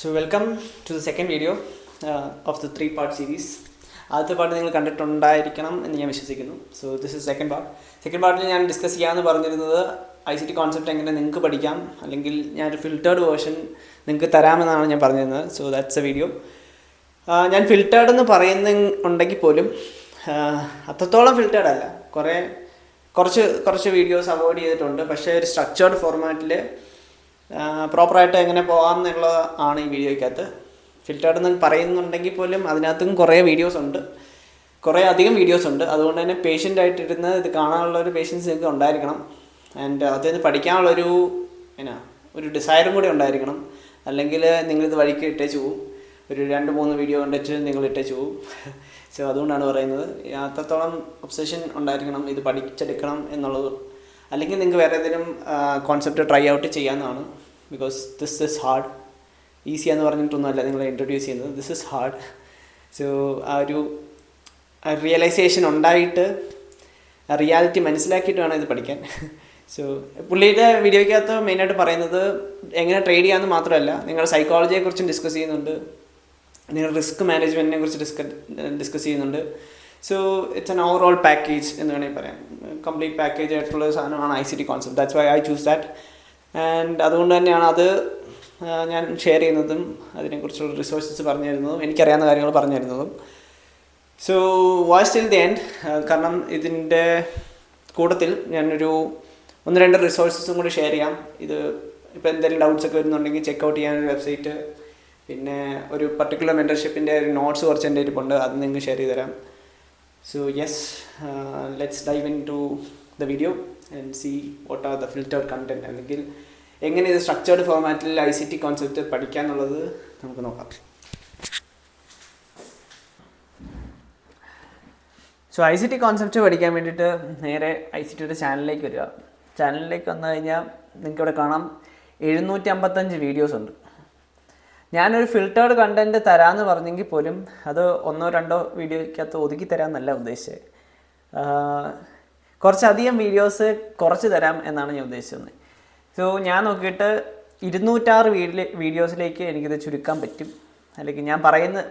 So welcome to the second video of the three-part series. ആദ്യത്തെ part നിങ്ങൾ കണ്ടിട്ടുണ്ടായിരിക്കണം എന്ന് ഞാൻ വിശ്വസിക്കുന്നു. So this is second part. Second പാർട്ടിൽ ഞാൻ ഡിസ്കസ് ചെയ്യാമെന്ന് പറഞ്ഞിരുന്നത് ICT കോൺസെപ്റ്റ് എങ്ങനെ നിങ്ങൾക്ക് പഠിക്കാം, അല്ലെങ്കിൽ ഞാനൊരു ഫിൽറ്റേർഡ് വേർഷൻ നിങ്ങൾക്ക് തരാമെന്നാണ് ഞാൻ പറഞ്ഞിരുന്നത്. So that's A video. ഞാൻ ഫിൽറ്റേർഡ് എന്ന് പറയുന്നുണ്ടെങ്കിൽ പോലും അത്രത്തോളം ഫിൽറ്റേർഡ് അല്ല. കുറച്ച് വീഡിയോസ് അവോയ്ഡ് ചെയ്തിട്ടുണ്ട്. പക്ഷേ ഒരു സ്ട്രക്ചേർഡ് ഫോർമാറ്റിൽ പ്രോപ്പറായിട്ട് എങ്ങനെ പോകാം എന്നുള്ളതാണ് ഈ വീഡിയോയ്ക്കകത്ത്. ഫിൽറ്റേർഡ് എന്ന് പറയുന്നുണ്ടെങ്കിൽ പോലും അതിനകത്തും കുറേ വീഡിയോസ് ഉണ്ട്, കുറേ അധികം വീഡിയോസ് ഉണ്ട്. അതുകൊണ്ട് തന്നെ പേഷ്യൻ്റ് ആയിട്ടിരുന്ന് ഇത് കാണാനുള്ളൊരു പേഷ്യൻസ് നിങ്ങൾക്ക് ഉണ്ടായിരിക്കണം. ആൻഡ് അതിൽ നിന്ന് പഠിക്കാനുള്ളൊരു ഒരു ഡിസയറും കൂടി ഉണ്ടായിരിക്കണം. അല്ലെങ്കിൽ നിങ്ങളിത് വഴിക്ക് ഇട്ടേച്ച് പോവും. ഒരു 2-3 വീഡിയോ കണ്ടിട്ട് നിങ്ങൾ ഇട്ടേച്ച് പോവും. സോ അതുകൊണ്ടാണ് പറയുന്നത്, അത്രത്തോളം ഒബ്സഷൻ ഉണ്ടായിരിക്കണം ഇത് പഠിച്ചെടുക്കണം എന്നുള്ളത്. അല്ലെങ്കിൽ നിങ്ങൾക്ക് വേറെ ഏതെങ്കിലും കോൺസെപ്റ്റ് ട്രൈ ഔട്ട് ചെയ്യാവുന്നതാണ്. Because this is hard. ഈസിയാന്ന് പറഞ്ഞിട്ടൊന്നുമല്ല നിങ്ങളെ ഇൻട്രൊഡ്യൂസ് ചെയ്യുന്നത്. This is hard. സോ ആ ഒരു റിയലൈസേഷൻ ഉണ്ടായിട്ട് റിയാലിറ്റി മനസ്സിലാക്കിയിട്ട് വേണം ഇത് പഠിക്കാൻ. സോ പുള്ളിയുടെ വീഡിയോയ്ക്കകത്ത് മെയിനായിട്ട് പറയുന്നത് എങ്ങനെ ട്രേഡ് ചെയ്യാമെന്ന് മാത്രമല്ല, നിങ്ങളുടെ സൈക്കോളജിയെക്കുറിച്ചും ഡിസ്കസ് ചെയ്യുന്നുണ്ട്, നിങ്ങളുടെ റിസ്ക് മാനേജ്മെൻറ്റിനെ കുറിച്ച് ഡിസ്കസ് ചെയ്യുന്നുണ്ട്. So it's an overall package എന്ന് വേണമെങ്കിൽ പറയാം. കംപ്ലീറ്റ് പാക്കേജ് ആയിട്ടുള്ള സാധനമാണ് ICT concept. That's why I choose that. And അതുകൊണ്ട് തന്നെയാണ് അത് ഞാൻ ഷെയർ ചെയ്യുന്നതും അതിനെക്കുറിച്ചുള്ള റിസോഴ്സസ് പറഞ്ഞു തരുന്നതും എനിക്കറിയാവുന്ന കാര്യങ്ങൾ പറഞ്ഞു തരുന്നതും. So watch till the end. കാരണം ഇതിൻ്റെ കൂട്ടത്തിൽ ഞാനൊരു 1-2 റിസോഴ്സസും കൂടി ഷെയർ ചെയ്യാം. ഇത് ഇപ്പോൾ എന്തെങ്കിലും ഡൗട്ട്സ് ഒക്കെ വരുന്നുണ്ടെങ്കിൽ ചെക്കൗട്ട് ചെയ്യാനൊരു വെബ്സൈറ്റ്, പിന്നെ ഒരു പർട്ടിക്കുലർ മെൻറ്റർഷിപ്പിൻ്റെ ഒരു നോട്ട്സ് കുറച്ച് എൻ്റെ ഇരിപ്പുണ്ട്, അത് നിങ്ങൾക്ക് ഷെയർ ചെയ്ത് തരാം. So yes, let's dive into the video and see what are the filtered content. അല്ലെങ്കിൽ എങ്ങനെ ഇത് സ്ട്രക്ചേർഡ് ഫോർമാറ്റിൽ ICT കോൺസെപ്റ്റ് പഠിക്കാന്നുള്ളത് നമുക്ക് നോക്കാം. സോ ICT കോൺസെപ്റ്റ് പഠിക്കാൻ വേണ്ടിയിട്ട് നേരെ ICTയുടെ ചാനലിലേക്ക് വരിക. ചാനലിലേക്ക് വന്നു കഴിഞ്ഞാൽ നിങ്ങൾക്ക് ഇവിടെ കാണാം 755 വീഡിയോസ് ഉണ്ട്. ഞാനൊരു ഫിൽറ്റേർഡ് കണ്ടൻറ്റ് തരാമെന്ന് പറഞ്ഞെങ്കിൽ പോലും അത് 1-2 വീഡിയോയ്ക്കകത്ത് ഒതുക്കി തരാമെന്നല്ല ഉദ്ദേശിച്ചത്. കുറച്ചധികം വീഡിയോസ് കുറച്ച് തരാം എന്നാണ് ഞാൻ ഉദ്ദേശിച്ചത്. സോ ഞാൻ നോക്കിയിട്ട് 206 വീഡിയോസിലേക്ക് എനിക്കിത് ചുരുക്കാൻ പറ്റും. അല്ലെങ്കിൽ ഞാൻ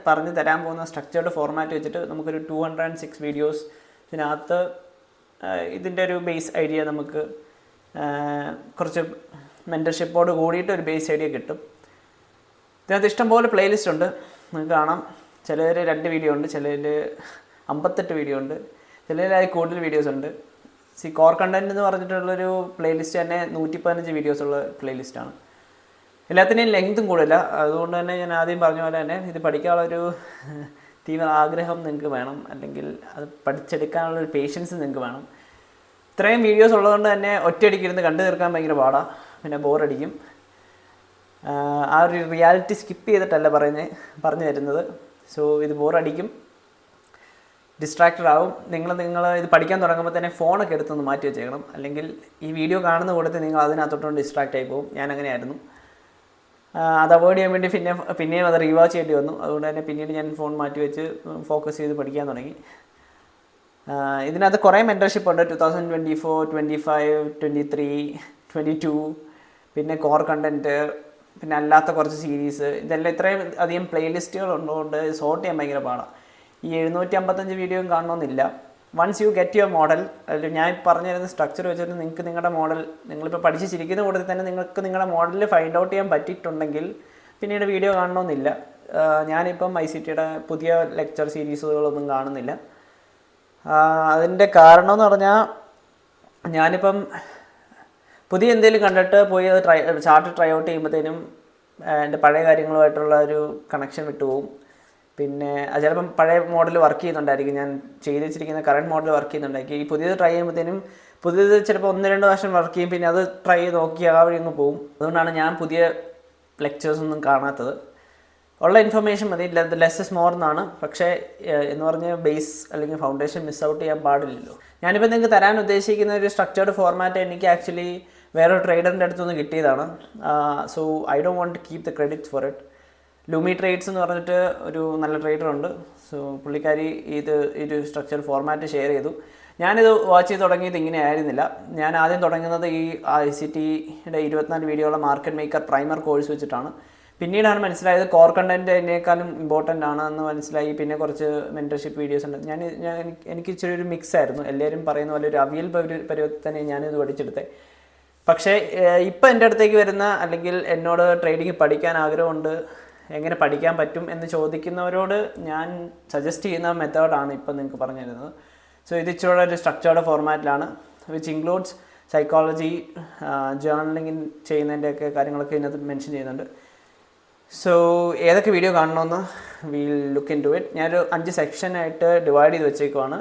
പറഞ്ഞു തരാൻ പോകുന്ന സ്ട്രക്ചേർഡ് ഫോർമാറ്റ് വെച്ചിട്ട് നമുക്കൊരു 206 വീഡിയോസ് ഇതിനകത്ത് ഇതിൻ്റെ ഒരു ബേസ് ഐഡിയ നമുക്ക് കുറച്ച് മെൻറ്റർഷിപ്പോട് കൂടിയിട്ട് ഒരു ബേസ് ഐഡിയ കിട്ടും. ഇതിനകത്ത് ഇഷ്ടംപോലെ പ്ലേലിസ്റ്റ് ഉണ്ട്, നിങ്ങൾക്ക് കാണാം. ചിലർ 2 വീഡിയോ ഉണ്ട്, ചിലർ 58 വീഡിയോ ഉണ്ട്, ചിലരായി കൂടുതൽ വീഡിയോസ് ഉണ്ട്. കോർ കണ്ടൻറ്റ് എന്ന് പറഞ്ഞിട്ടുള്ളൊരു പ്ലേലിസ്റ്റ് തന്നെ 115 വീഡിയോസുള്ള പ്ലേലിസ്റ്റാണ്. എല്ലാത്തിൻ്റെയും ലെങ്ത്തും കൂടില്ല. അതുകൊണ്ട് തന്നെ ഞാൻ ആദ്യം പറഞ്ഞ പോലെ തന്നെ ഇത് പഠിക്കാനുള്ളൊരു തീവ്ര ആഗ്രഹം നിങ്ങൾക്ക് വേണം, അല്ലെങ്കിൽ അത് പഠിച്ചെടുക്കാനുള്ളൊരു പേഷ്യൻസ് നിങ്ങൾക്ക് വേണം. ഇത്രയും വീഡിയോസ് ഉള്ളതുകൊണ്ട് തന്നെ ഒറ്റയടിക്കിരുന്ന് കണ്ടു തീർക്കാൻ ഭയങ്കര പാടാണ്, പിന്നെ ബോറടിക്കും. ആ ഒരു റിയാലിറ്റി സ്കിപ്പ് ചെയ്തിട്ടല്ല പറഞ്ഞു തരുന്നത്. സോ ഇത് ബോറടിക്കും, ഡിസ്ട്രാക്റ്റഡ് ആവും. നിങ്ങൾ ഇത് പഠിക്കാൻ തുടങ്ങുമ്പോൾ തന്നെ ഫോണൊക്കെ എടുത്തൊന്ന് മാറ്റി വെച്ചേക്കണം. അല്ലെങ്കിൽ ഈ വീഡിയോ കാണുന്ന കൂടത്തിൽ നിങ്ങൾ അതിനകത്തോട്ട് ഡിസ്ട്രാക്റ്റ് ആയി പോകും. ഞാൻ അങ്ങനെയായിരുന്നു. അത് അവോയ്ഡ് ചെയ്യാൻ വേണ്ടി പിന്നെയും അത് റീവാച്ച് ചെയ്യേണ്ടി വന്നു. അതുകൊണ്ട് തന്നെ പിന്നീട് ഞാൻ ഫോൺ മാറ്റി വെച്ച് ഫോക്കസ് ചെയ്ത് പഠിക്കാൻ തുടങ്ങി. ഇതിനകത്ത് കുറേ മെൻറ്റർഷിപ്പ് ഉണ്ട്. 2024, 25, 23, 22, പിന്നെ കോർ കണ്ടൻറ്റ്, പിന്നെ അല്ലാത്ത കുറച്ച് സീരീസ്. ഇതെല്ലാം ഇത്രയും അധികം പ്ലേലിസ്റ്റുകൾ ഉള്ളതുകൊണ്ട് സോർട്ട് ചെയ്യാൻ ഭയങ്കര പാടാണ്. ഈ 755 വീഡിയോയും കാണണമെന്നില്ല. Once you get your model, അല്ലെങ്കിൽ ഞാൻ പറഞ്ഞു തരുന്ന സ്ട്രക്ചർ വെച്ചിട്ട് നിങ്ങൾക്ക് നിങ്ങളുടെ മോഡൽ, നിങ്ങളിപ്പോൾ പഠിച്ചിരിക്കുന്ന കൂട്ടത്തിൽ തന്നെ നിങ്ങൾക്ക് നിങ്ങളുടെ മോഡലിൽ ഫൈൻഡ് ഔട്ട് ചെയ്യാൻ പറ്റിയിട്ടുണ്ടെങ്കിൽ പിന്നീട് വീഡിയോ കാണണമെന്നില്ല. ഞാനിപ്പം ICTയുടെ പുതിയ ലെക്ചർ സീരീസുകളൊന്നും കാണുന്നില്ല. അതിൻ്റെ കാരണം എന്ന് പറഞ്ഞാൽ ഞാനിപ്പം പുതിയ എന്തെങ്കിലും കണ്ടിട്ട് പോയി അത് ചാർട്ട് ട്രൈ ഔട്ട് ചെയ്യുമ്പോഴത്തേനും എൻ്റെ പഴയ കാര്യങ്ങളുമായിട്ടുള്ള ഒരു കണക്ഷൻ വിട്ടുപോകും. പിന്നെ അത് ചിലപ്പം പഴയ മോഡൽ വർക്ക് ചെയ്യുന്നുണ്ടായിരിക്കും, ഞാൻ ചെയ്ത് വെച്ചിരിക്കുന്ന കറണ്ട് മോഡൽ വർക്ക് ചെയ്യുന്നുണ്ടായിരിക്കും. ഈ പുതിയത് ട്രൈ ചെയ്യുമ്പോഴത്തേനും പുതിയത് ചിലപ്പോൾ 1-2 വർഷം വർക്ക് ചെയ്യും, പിന്നെ അത് ട്രൈ ചെയ്ത് നോക്കി ആ വഴി അങ്ങ് പോകും. അതുകൊണ്ടാണ് ഞാൻ പുതിയ ലെക്ചേഴ്സൊന്നും കാണാത്തത്. ഉള്ള ഇൻഫർമേഷൻ മതി, ലെസ് ഇസ് മോർ എന്നാണ്. പക്ഷേ എന്ന് പറഞ്ഞ് ബേസ് അല്ലെങ്കിൽ ഫൗണ്ടേഷൻ മിസ് ഔട്ട് ചെയ്യാൻ പാടില്ലല്ലോ. ഞാനിപ്പോൾ നിങ്ങൾക്ക് തരാൻ ഉദ്ദേശിക്കുന്ന ഒരു സ്ട്രക്ചേർഡ് ഫോർമാറ്റ് എനിക്ക് ആക്ച്വലി വേറൊരു ട്രേഡറിൻ്റെ അടുത്തുനിന്ന് കിട്ടിയതാണ്. So I don't want to keep the credits for it. Lumi trades എന്ന് പറഞ്ഞിട്ട് ഒരു നല്ല ട്രേഡറുണ്ട്. സോ പുള്ളിക്കാരി ഒരു സ്ട്രക്ചർ ഫോർമാറ്റ് ഷെയർ ചെയ്തു. ഞാനിത് വാച്ച് ചെയ്ത് തുടങ്ങിയത് ഇങ്ങനെ ആയിരുന്നില്ല. ഞാൻ ആദ്യം തുടങ്ങുന്നത് ഈ ICTയുടെ 24 വീഡിയോയുള്ള മാർക്കറ്റ് മേക്കർ പ്രൈമർ കോഴ്സ് വെച്ചിട്ടാണ്. പിന്നീടാണ് മനസ്സിലായത് കോർ കണ്ടൻറ്റ് അതിനേക്കാളും ഇമ്പോർട്ടൻ്റ് ആണ് എന്ന് മനസ്സിലായി. പിന്നെ കുറച്ച് മെൻറ്റർഷിപ്പ് വീഡിയോസ് ഉണ്ട്. എനിക്ക് ഇച്ചിരി ഒരു മിക്സ് ആയിരുന്നു. എല്ലാവരും പറയുന്ന പോലെ ഒരു അവിയൽ പരുവത്തിൽ തന്നെ ഞാനിത് പഠിച്ചെടുത്തത്. പക്ഷേ ഇപ്പം എൻ്റെ അടുത്തേക്ക് വരുന്ന അല്ലെങ്കിൽ എന്നോട് ട്രേഡിങ് പഠിക്കാൻ ആഗ്രഹമുണ്ട്, എങ്ങനെ പഠിക്കാൻ പറ്റും എന്ന് ചോദിക്കുന്നവരോട് ഞാൻ സജസ്റ്റ് ചെയ്യുന്ന മെത്തേഡാണ് ഇപ്പം നിങ്ങൾക്ക് പറഞ്ഞു തരുന്നത്. സോ ഇത് ഇച്ചിരി ഒരു സ്ട്രക്ചേർഡ് ഫോർമാറ്റിലാണ്, വിച്ച് ഇൻക്ലൂഡ്സ് സൈക്കോളജി, ജേർണലിംഗ് ചെയ്യുന്നതിൻ്റെയൊക്കെ കാര്യങ്ങളൊക്കെ ഇതിനകത്ത് മെൻഷൻ ചെയ്യുന്നുണ്ട്. സോ ഏതൊക്കെ വീഡിയോ കാണണമെന്ന് will look into it. ഞാനൊരു 5 സെക്ഷനായിട്ട് ഡിവൈഡ് ചെയ്ത് വെച്ചേക്കുവാണ്.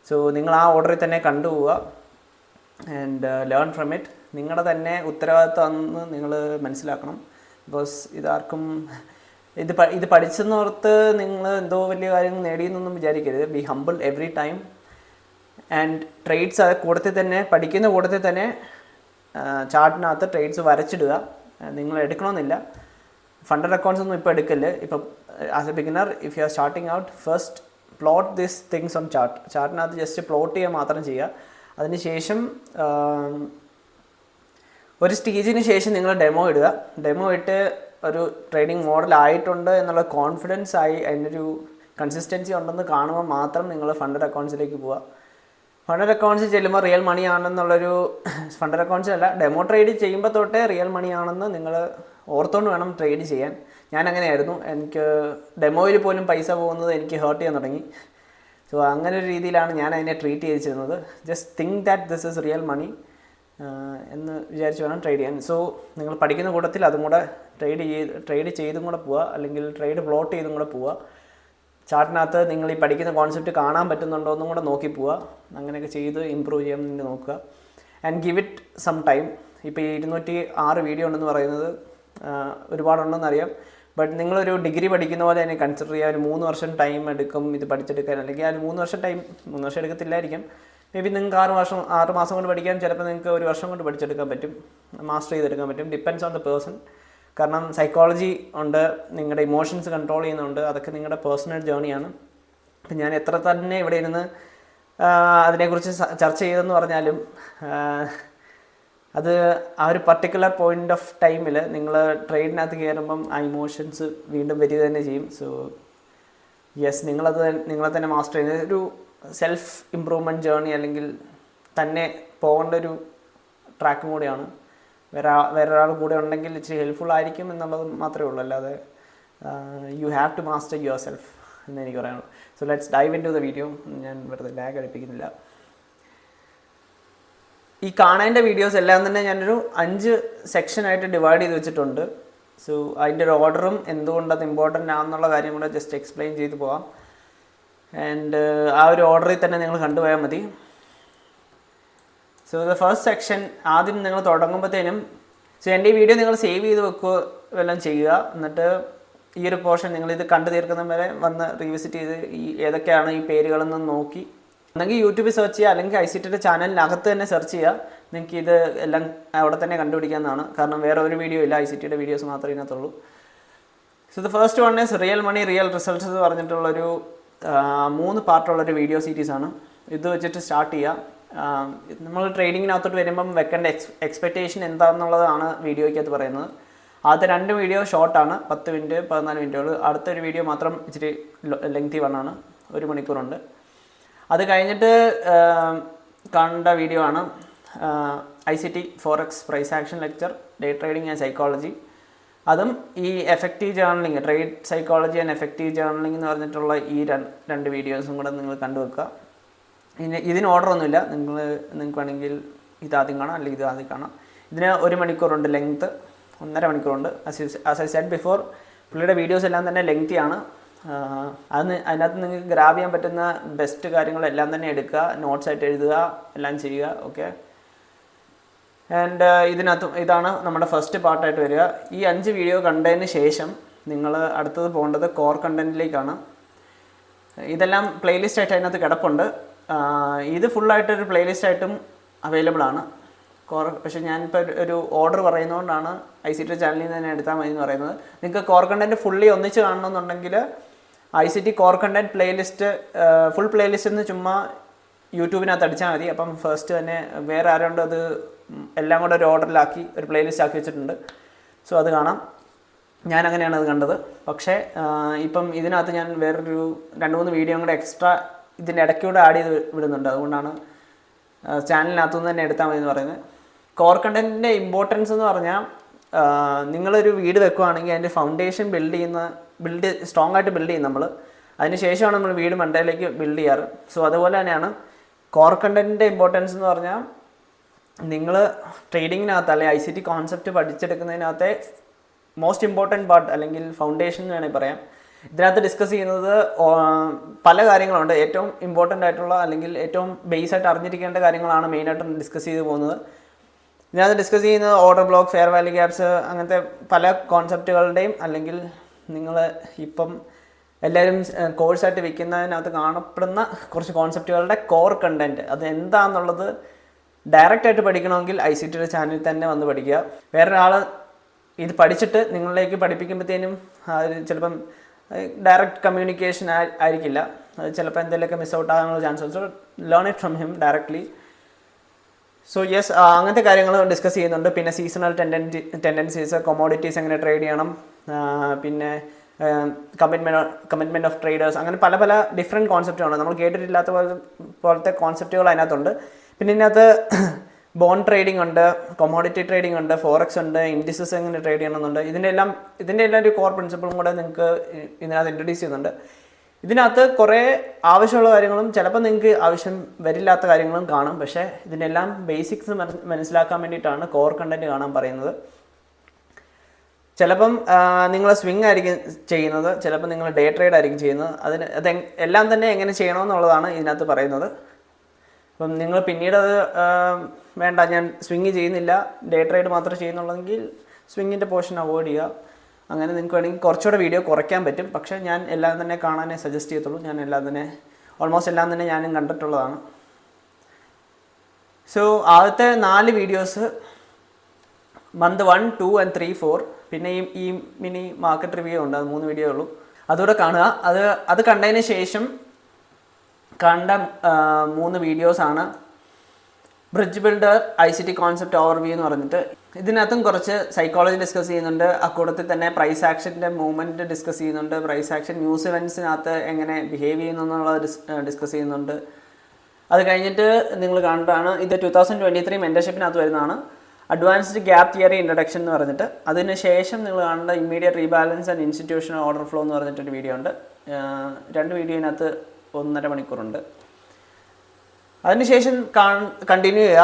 സോ നിങ്ങൾ ആ ഓർഡറിൽ തന്നെ കണ്ടുപോവുക ആൻഡ് ലേൺ ഫ്രം ഇറ്റ്. നിങ്ങളുടെ തന്നെ ഉത്തരവാദിത്തമാണെന്ന് നിങ്ങൾ മനസ്സിലാക്കണം. ബിക്കോസ് ഇതാർക്കും ഇത് പഠിച്ചെന്നോർത്ത് നിങ്ങൾ എന്തോ വലിയ കാര്യങ്ങൾ നേടിയെന്നൊന്നും വിചാരിക്കരുത്. Be humble every time. And trades അത് കൂടത്തിൽ തന്നെ പഠിക്കുന്ന കൂടത്തിൽ തന്നെ ചാർട്ടിനകത്ത് ട്രേഡ്സ് വരച്ചിടുക. നിങ്ങൾ എടുക്കണമെന്നില്ല. ഫണ്ടർ അക്കൗണ്ട്സ് ഒന്നും ഇപ്പോൾ എടുക്കല്. ഇപ്പം as a beginner if you are starting out, first plot this things on ചാർട്ടിനകത്ത് ജസ്റ്റ് പ്ലോട്ട് ചെയ്യുക മാത്രം ചെയ്യുക. അതിനുശേഷം ഒരു സ്റ്റേജിന് ശേഷം നിങ്ങൾ ഡെമോ ഇടുക. ഡെമോ ഇട്ട് ഒരു ട്രേഡിംഗ് മോഡൽ ആയിട്ടുണ്ട് എന്നുള്ള കോൺഫിഡൻസ് ആയി അതിനൊരു കൺസിസ്റ്റൻസി ഉണ്ടെന്ന് കാണുമ്പോൾ മാത്രം നിങ്ങൾ ഫണ്ടർ അക്കൗണ്ട്സിലേക്ക് പോവുക. ഫണ്ടർ അക്കൗണ്ട്സ് ചെല്ലുമ്പോൾ റിയൽ മണി ആണെന്നുള്ളൊരു ഫണ്ടർ അക്കൗണ്ട്സ് അല്ല, ഡെമോ ട്രേഡ് ചെയ്യുമ്പോൾ തൊട്ടേ റിയൽ മണി ആണെന്ന് നിങ്ങൾ ഓർത്തുകൊണ്ട് വേണം ട്രേഡ് ചെയ്യാൻ. ഞാൻ അങ്ങനെയായിരുന്നു. എനിക്ക് ഡെമോയിൽ പോലും പൈസ പോകുന്നത് എനിക്ക് ഹേർട്ട് ചെയ്യാൻ തുടങ്ങി. സോ അങ്ങനെ ഒരു രീതിയിലാണ് ഞാൻ അതിനെ ട്രീറ്റ് ചെയ്തിരുന്നത്. Just think that this is real money എന്ന് വിചാരിച്ച് വേണം ട്രേഡ് ചെയ്യാൻ. സോ നിങ്ങൾ പഠിക്കുന്ന കൂട്ടത്തിൽ അതും കൂടെ ട്രേഡ് ചെയ്തും കൂടെ പോവുക, അല്ലെങ്കിൽ ട്രേഡ് പ്ലോട്ട് ചെയ്തും കൂടെ പോവുക. ചാർട്ടിനകത്ത് നിങ്ങൾ ഈ പഠിക്കുന്ന കോൺസെപ്റ്റ് കാണാൻ പറ്റുന്നുണ്ടോ എന്നും കൂടെ നോക്കി പോവുക. അങ്ങനെയൊക്കെ ചെയ്ത് ഇമ്പ്രൂവ് ചെയ്യാൻ വേണ്ടി നോക്കുക. And give it some time. ഇപ്പോൾ ഈ 206 വീഡിയോ ഉണ്ടെന്ന് പറയുന്നത് ഒരുപാടുണ്ടെന്നറിയാം. ബട്ട് നിങ്ങളൊരു ഡിഗ്രി പഠിക്കുന്ന പോലെ തന്നെ കൺസിഡർ ചെയ്യുക. ഒരു 3 വർഷം ടൈം എടുക്കും ഇത് പഠിച്ചെടുക്കാൻ. അല്ലെങ്കിൽ ആ 3 വർഷം എടുക്കത്തില്ലായിരിക്കും. മേ ബി നിങ്ങൾക്ക് 6 മാസം കൊണ്ട് പഠിക്കാൻ, ചിലപ്പോൾ നിങ്ങൾക്ക് 1 വർഷം കൊണ്ട് പഠിച്ചെടുക്കാൻ പറ്റും, മാസ്റ്റർ ചെയ്തെടുക്കാൻ പറ്റും. Depends on the person. കാരണം സൈക്കോളജി ഉണ്ട്, നിങ്ങളുടെ ഇമോഷൻസ് കൺട്രോൾ ചെയ്യുന്നുണ്ട്. അതൊക്കെ നിങ്ങളുടെ പേഴ്സണൽ ജേണിയാണ്. അപ്പം ഞാൻ എത്ര തന്നെ ഇവിടെ ഇരുന്ന് അതിനെക്കുറിച്ച് ചർച്ച ചെയ്തെന്ന് പറഞ്ഞാലും അത് ആ ഒരു പർട്ടിക്കുലർ പോയിൻ്റ് ഓഫ് ടൈമിൽ നിങ്ങൾ ട്രേഡിനകത്ത് കയറുമ്പം ആ ഇമോഷൻസ് വീണ്ടും വരിക തന്നെ ചെയ്യും. സോ യെസ്, നിങ്ങളെ തന്നെ മാസ്റ്റർ ചെയ്യുന്നത് ഒരു സെൽഫ് ഇമ്പ്രൂവ്മെൻറ്റ് ജേർണി, അല്ലെങ്കിൽ തന്നെ പോകേണ്ട ഒരു ട്രാക്കും കൂടിയാണ്. വേറൊരാൾ കൂടെ ഉണ്ടെങ്കിൽ ഇച്ചിരി ഹെൽപ്ഫുൾ ആയിരിക്കും എന്നുള്ളത് മാത്രമേ ഉള്ളൂ. അല്ലാതെ you have to master yourself എന്ന് എനിക്ക് പറയാനുള്ളൂ. So let's dive into the video. ഞാൻ വെറുതെ ലാഗ് അടിപ്പിക്കുന്നില്ല. ഈ കാണേണ്ട വീഡിയോസ് എല്ലാം തന്നെ ഞാനൊരു 5 സെക്ഷനായിട്ട് ഡിവൈഡ് ചെയ്ത് വെച്ചിട്ടുണ്ട്. സോ അതിൻ്റെ ഒരു ഓർഡറും എന്തുകൊണ്ടത് ഇമ്പോർട്ടൻ്റ് ആണെന്നുള്ള കാര്യം കൂടെ ജസ്റ്റ് എക്സ്പ്ലെയിൻ ചെയ്ത് പോകാം. ആൻഡ് ആ ഒരു ഓർഡറിൽ തന്നെ നിങ്ങൾ കണ്ടുപോയാൽ മതി. സോ ദ ഫസ്റ്റ് സെക്ഷൻ ആദ്യം നിങ്ങൾ തുടങ്ങുമ്പോഴത്തേനും, സോ എൻ്റെ ഈ വീഡിയോ നിങ്ങൾ സേവ് ചെയ്ത് വെക്കുക എല്ലാം ചെയ്യുക. എന്നിട്ട് ഈ ഒരു പോർഷൻ നിങ്ങളിത് കണ്ടു തീർക്കുന്ന വരെ വന്ന് റീവിസിറ്റ് ചെയ്ത് ഈ ഏതൊക്കെയാണ് ഈ പേരുകളെന്ന് നോക്കി, അല്ലെങ്കിൽ യൂട്യൂബിൽ സെർച്ച് ചെയ്യുക, അല്ലെങ്കിൽ ICTയുടെ ചാനലിനകത്ത് തന്നെ സെർച്ച് ചെയ്യുക. നിങ്ങൾക്ക് ഇത് എല്ലാം അവിടെ തന്നെ കണ്ടുപിടിക്കാവുന്നതാണ്. കാരണം വേറെ ഒരു വീഡിയോ ഇല്ല, ICTയുടെ വീഡിയോസ് മാത്രമേ ഇതിനകത്തുള്ളൂ. So the first one is real money real results എന്ന് പറഞ്ഞിട്ടുള്ളൊരു 3 പാർട്ടുള്ളൊരു വീഡിയോ സീരീസാണ്. ഇത് വെച്ചിട്ട് സ്റ്റാർട്ട് ചെയ്യുക. നമ്മൾ ട്രേഡിങ്ങിനകത്തോട്ട് വരുമ്പം വെക്കേണ്ട എക്സ്പെക്റ്റേഷൻ എന്താണെന്നുള്ളതാണ് വീഡിയോയ്ക്കകത്ത് പറയുന്നത്. ആദ്യത്തെ 2 വീഡിയോ ഷോർട്ടാണ്, 10 മിനിറ്റ് 14 മിനിറ്റുകൾ. അടുത്തൊരു വീഡിയോ മാത്രം ഇച്ചിരി ലെങ്തി വണ്ണാണ്, 1 മണിക്കൂറുണ്ട്. അത് കഴിഞ്ഞിട്ട് കണ്ട വീഡിയോ ആണ് ICT Forex price action lecture, day trading and psychology. അതും ഈ effective journaling, trade psychology and effective journaling എന്ന് പറഞ്ഞിട്ടുള്ള ഈ 2 വീഡിയോസും കൂടെ നിങ്ങൾ കണ്ടുവെക്കുക. ഇതിന് ഓർഡറൊന്നുമില്ല, നിങ്ങൾക്ക് വേണമെങ്കിൽ ഇതാദ്യം കാണാം, അല്ലെങ്കിൽ ഇത് ആദ്യം കാണാം. ഇതിന് 1 മണിക്കൂറുണ്ട് ലെങ്ത്ത്, 1.5 മണിക്കൂറുണ്ട്. ആസ് ഐ സെഡ് ബിഫോർ, പുള്ളിയുടെ വീഡിയോസ് എല്ലാം തന്നെ ലെങ്തിയാണ്. അതിനകത്ത് നിങ്ങൾക്ക് ഗ്രാബ് ചെയ്യാൻ പറ്റുന്ന ബെസ്റ്റ് കാര്യങ്ങളെല്ലാം തന്നെ എടുക്കുക, നോട്ട്സ് ആയിട്ട് എഴുതുക, എല്ലാം ചെയ്യുക. ഓക്കെ, ആൻഡ് ഇതാണ് നമ്മുടെ ഫസ്റ്റ് പാർട്ടായിട്ട് വരിക. ഈ 5 വീഡിയോ കണ്ടതിന് ശേഷം നിങ്ങൾ അടുത്തത് പോകേണ്ടത് കോർ കണ്ടൻറ്റിലേക്കാണ്. ഇതെല്ലാം പ്ലേലിസ്റ്റ് ആയിട്ട് അതിനകത്ത് കിടപ്പുണ്ട്. ഇത് ഫുള്ളായിട്ടൊരു പ്ലേലിസ്റ്റ് ആയിട്ടും അവൈലബിൾ ആണ്. പക്ഷേ ഞാനിപ്പോൾ ഒരു ഓർഡർ പറയുന്നതുകൊണ്ടാണ് ICT ചാനലിൽ നിന്ന് തന്നെ എടുത്താൽ മതി എന്ന് പറയുന്നത്. നിങ്ങൾക്ക് കോർ കണ്ടൻറ്റ് ഫുള്ളി ഒന്നിച്ച് കാണണമെന്നുണ്ടെങ്കിൽ ICT core content playlist, full playlist എന്ന് ചുമ്മാ യൂട്യൂബിനകത്ത് അടിച്ചാൽ മതി. അപ്പം ഫസ്റ്റ് തന്നെ വേറെ ആരുണ്ട് അത് എല്ലാം കൂടെ ഒരു ഓർഡറിലാക്കി ഒരു പ്ലേലിസ്റ്റ് ആക്കി വെച്ചിട്ടുണ്ട്. സോ അത് കാണാം. ഞാൻ അങ്ങനെയാണ് അത് കണ്ടത്. പക്ഷേ ഇപ്പം ഇതിനകത്ത് ഞാൻ വേറൊരു 2-3 വീഡിയോ കൂടെ എക്സ്ട്രാ ഇതിൻ്റെ ഇടയ്ക്കൂടെ ആഡ് ചെയ്ത് വിടുന്നുണ്ട്. അതുകൊണ്ടാണ് ചാനലിനകത്തുനിന്ന് തന്നെ എടുത്താൽ മതി എന്ന് പറയുന്നത്. കോർ കണ്ടൻറ്റിൻ്റെ ഇമ്പോർട്ടൻസ് എന്ന് പറഞ്ഞാൽ നിങ്ങളൊരു വീട് വെക്കുകയാണെങ്കിൽ അതിൻ്റെ ഫൗണ്ടേഷൻ സ്ട്രോങ് ആയിട്ട് ബിൽഡ് ചെയ്യും നമ്മൾ. അതിന് ശേഷമാണ് നമ്മൾ വീട് മണ്ടയിലേക്ക് ബിൽഡ് ചെയ്യാറ്. സോ അതുപോലെ തന്നെയാണ് കോർ കണ്ടൻറ്റിൻ്റെ ഇമ്പോർട്ടൻസ് എന്ന് പറഞ്ഞാൽ നിങ്ങൾ ട്രേഡിങ്ങിനകത്ത് അല്ലെങ്കിൽ ICT കോൺസെപ്റ്റ് പഠിച്ചെടുക്കുന്നതിനകത്തെ മോസ്റ്റ് ഇമ്പോർട്ടൻറ്റ് പാർട്ട് അല്ലെങ്കിൽ ഫൗണ്ടേഷൻ എന്ന് വേണമെങ്കിൽ പറയാം. ഇതിനകത്ത് ഡിസ്കസ് ചെയ്യുന്നത് പല കാര്യങ്ങളുണ്ട്. ഏറ്റവും ഇമ്പോർട്ടൻ്റ് ആയിട്ടുള്ള അല്ലെങ്കിൽ ഏറ്റവും ബേസ് ആയിട്ട് അറിഞ്ഞിരിക്കേണ്ട കാര്യങ്ങളാണ് മെയിനായിട്ട് ഡിസ്കസ് ചെയ്ത് പോകുന്നത്. ഇതിനകത്ത് ഡിസ്കസ് ചെയ്യുന്നത് order block, fair value gaps, അങ്ങനത്തെ പല കോൺസെപ്റ്റുകളുടെയും അല്ലെങ്കിൽ നിങ്ങൾ ഇപ്പം എല്ലാവരും കോഴ്സായിട്ട് വിൽക്കുന്നതിനകത്ത് കാണപ്പെടുന്ന കുറച്ച് കോൺസെപ്റ്റുകളുടെ കോർ കണ്ടൻറ്റ് അത് എന്താണെന്നുള്ളത് ഡയറക്റ്റായിട്ട് പഠിക്കണമെങ്കിൽ ICTയുടെ ചാനലിൽ തന്നെ വന്ന് പഠിക്കുക. വേറൊരാൾ ഇത് പഠിച്ചിട്ട് നിങ്ങളിലേക്ക് പഠിപ്പിക്കുമ്പോഴത്തേനും ചിലപ്പം ഡയറക്റ്റ് കമ്മ്യൂണിക്കേഷൻ ആയിരിക്കില്ല. അത് ചിലപ്പോൾ എന്തെങ്കിലുമൊക്കെ മിസ് ഔട്ട് ആകാനുള്ള ചാൻസ് ഉണ്ട്. So learn it from him directly. So yes, അങ്ങനത്തെ കാര്യങ്ങൾ ഡിസ്കസ് ചെയ്യുന്നുണ്ട്. പിന്നെ സീസണൽ ടെൻഡൻസീസ്, കൊമോഡിറ്റീസ് എങ്ങനെ ട്രേഡ് ചെയ്യണം, പിന്നെ കമ്മിറ്റ്മെൻറ്റ് ഓഫ് ട്രേഡേഴ്സ്, അങ്ങനെ പല പല ഡിഫറെൻറ്റ് കോൺസെപ്റ്റുകളുണ്ട്. നമ്മൾ കേട്ടിട്ടില്ലാത്ത പോലത്തെ കോൺസെപ്റ്റുകൾ അതിനകത്തുണ്ട്. പിന്നെ ഇതിനകത്ത് ബോണ്ട് ട്രേഡിംഗ് ഉണ്ട്, കൊമോഡിറ്റി ട്രേഡിംഗ് ഉണ്ട്, ഫോറക്സ് ഉണ്ട്, ഇൻഡിസസ് എങ്ങനെ ട്രേഡ് ചെയ്യണമെന്നുണ്ട്. ഇതിൻ്റെ എല്ലാം ഒരു കോർ പ്രിൻസിപ്പിളും കൂടെ നിങ്ങൾക്ക് ഇതിനകത്ത് ഇൻട്രൊഡ്യൂസ് ചെയ്യുന്നുണ്ട്. ഇതിനകത്ത് കുറേ ആവശ്യമുള്ള കാര്യങ്ങളും ചിലപ്പോൾ നിങ്ങൾക്ക് ആവശ്യം വരില്ലാത്ത കാര്യങ്ങളും കാണും. പക്ഷേ ഇതിൻ്റെ എല്ലാം ബേസിക്സ് മനസ്സിലാക്കാൻ വേണ്ടിയിട്ടാണ് കോർ കണ്ടൻറ്റ് കാണാൻ പറയുന്നത്. ചിലപ്പം നിങ്ങൾ സ്വിങ് ആയിരിക്കും ചെയ്യുന്നത്, ചിലപ്പോൾ നിങ്ങൾ ഡേ ട്രേഡ് ആയിരിക്കും ചെയ്യുന്നത്. എല്ലാം തന്നെ എങ്ങനെ ചെയ്യണമെന്നുള്ളതാണ് ഇതിനകത്ത് പറയുന്നത്. അപ്പം നിങ്ങൾ പിന്നീട് അത് വേണ്ട ഞാൻ സ്വിങ് ചെയ്യുന്നില്ല, ഡേ ട്രേഡ് മാത്രമേ ചെയ്യുന്നുള്ളെങ്കിൽ സ്വിങ്ങിൻ്റെ പോർഷൻ അവോയ്ഡ് ചെയ്യുക. അങ്ങനെ നിങ്ങൾക്ക് വേണമെങ്കിൽ കുറച്ചുകൂടെ വീഡിയോ കുറയ്ക്കാൻ പറ്റും. പക്ഷേ ഞാൻ എല്ലാം തന്നെ കാണാനേ സജസ്റ്റ് ചെയ്യത്തുള്ളൂ. ഞാൻ ഓൾമോസ്റ്റ് എല്ലാം തന്നെ ഞാനും കണ്ടിട്ടുള്ളതാണ്. സോ ആദ്യത്തെ 4 വീഡിയോസ് മന്ത് 1, 2 and 3, 4, പിന്നെ ഈ മിനി മാർക്കറ്റ് റിവ്യൂ ഉണ്ട്. അത് 3 വീഡിയോ ഉള്ളൂ. അതുകൂടെ കാണുക. അത് കണ്ടതിന് ശേഷം കണ്ട 3 വീഡിയോസാണ് bridge builder ICT concept overview എന്ന് പറഞ്ഞിട്ട്. ഇതിനകത്തും കുറച്ച് സൈക്കോളജി ഡിസ്കസ് ചെയ്യുന്നുണ്ട്. അക്കൂടത്തിൽ തന്നെ പ്രൈസ് ആക്ഷൻ്റെ മൂവ്മെൻറ്റ് ഡിസ്കസ് ചെയ്യുന്നുണ്ട്. പ്രൈസ് ആക്ഷൻ ന്യൂസ് ഇവൻറ്റ്സിനകത്ത് എങ്ങനെ ബിഹേവ് ചെയ്യുന്നു എന്നുള്ളത് ഡിസ്കസ് ചെയ്യുന്നുണ്ട്. അത് കഴിഞ്ഞിട്ട് നിങ്ങൾ കണ്ടതാണ് ഇത് 2023 മെൻറ്റർഷിപ്പിനകത്ത് വരുന്നതാണ്. അഡ്വാൻസ്ഡ് ഗ്യാപ് തിയറി ഇൻട്രഡക്ഷൻ എന്ന് പറഞ്ഞിട്ട്. അതിന് ശേഷം നിങ്ങൾ കാണേണ്ട immediate rebalance and institutional order flow എന്ന് പറഞ്ഞിട്ടൊരു വീഡിയോ ഉണ്ട്. 2 വീഡിയോയിനകത്ത് 1.5 മണിക്കൂറുണ്ട്. അതിനുശേഷം കണ്ടിന്യൂ ചെയ്യുക.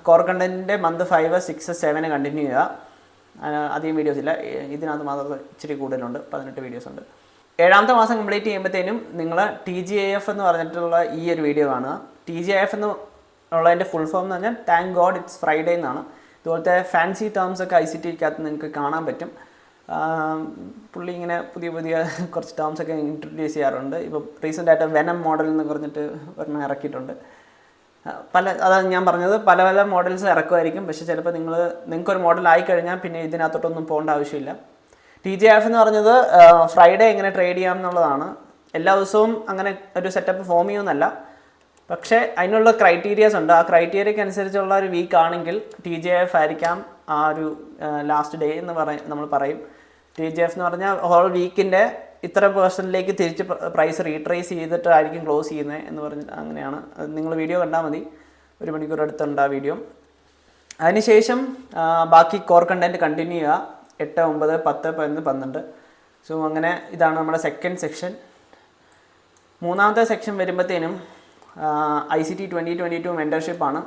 കോർ കണ്ടൻറ്റിൻ്റെ മന്ത് 5, 6, 7 കണ്ടിന്യൂ ചെയ്യുക. അധികം വീഡിയോസ് ഇല്ല, ഇതിനകത്ത് മാത്രം ഇച്ചിരി കൂടുതലുണ്ട്. 18 വീഡിയോസ് ഉണ്ട്. 7ാമത്തെ മാസം കംപ്ലീറ്റ് ചെയ്യുമ്പോഴത്തേനും നിങ്ങൾ TGIF എന്ന് പറഞ്ഞിട്ടുള്ള ഈ ഒരു വീഡിയോ കാണുക. TGIF എന്ന് ഉള്ളതിൻ്റെ ഫുൾ ഫോം എന്ന് പറഞ്ഞാൽ താങ്ക് ഗോഡ് ഇറ്റ്സ് ഫ്രൈഡേ എന്നാണ്. ഇതുപോലത്തെ ഫാൻസി ടേംസ് ഒക്കെ ICTക്കകത്ത് നിങ്ങൾക്ക് കാണാൻ പറ്റും. പുള്ളി ഇങ്ങനെ പുതിയ കുറച്ച് ടേംസ് ഒക്കെ ഇൻട്രൊഡ്യൂസ് ചെയ്യാറുണ്ട്. ഇപ്പോൾ റീസെൻ്റായിട്ട് വെനം മോഡൽ എന്ന് പറഞ്ഞിട്ട് ഒരെണ്ണം ഇറക്കിയിട്ടുണ്ട്. അതാണ് ഞാൻ പറഞ്ഞത്, പല പല മോഡൽസ് ഇറക്കുമായിരിക്കും. പക്ഷേ ചിലപ്പോൾ നിങ്ങൾക്കൊരു മോഡൽ ആയിക്കഴിഞ്ഞാൽ പിന്നെ ഇതിനകത്തോട്ടൊന്നും പോകേണ്ട ആവശ്യമില്ല. TGIF എന്ന് പറഞ്ഞത് ഫ്രൈഡേ എങ്ങനെ ട്രേഡ് ചെയ്യാം എന്നുള്ളതാണ്. എല്ലാ ദിവസവും അങ്ങനെ ഒരു സെറ്റപ്പ് ഫോം ചെയ്യുമെന്നല്ല, പക്ഷേ അതിനുള്ള ക്രൈറ്റീരിയാസ് ഉണ്ട്. ആ ക്രൈറ്റീരിയയ്ക്ക് അനുസരിച്ചുള്ള ഒരു വീക്ക് ആണെങ്കിൽ TGIF ആയിരിക്കാം ആ ഒരു ലാസ്റ്റ് ഡേ എന്ന് നമ്മൾ പറയും. TGIF എന്ന് പറഞ്ഞാൽ ഹോൾ വീക്കിൻ്റെ ഇത്ര %ലേക്ക് തിരിച്ച് പ്രൈസ് റീട്രേസ് ചെയ്തിട്ടായിരിക്കും ക്ലോസ് ചെയ്യുന്നത് എന്ന് പറഞ്ഞിട്ട് അങ്ങനെയാണ്. നിങ്ങൾ വീഡിയോ കണ്ടാൽ മതി, 1 മണിക്കൂർ അടുത്തുണ്ട് ആ വീഡിയോ. അതിനുശേഷം ബാക്കി കോർ കണ്ടൻറ്റ് കണ്ടിന്യൂ ചെയ്യുക. 8, 9, 10, 11, 12. സോ അങ്ങനെ ഇതാണ് നമ്മുടെ സെക്കൻഡ് സെക്ഷൻ. 3ാമത്തെ സെക്ഷൻ വരുമ്പോഴത്തേനും ICT 2022 മെൻറ്റർഷിപ്പാണ്.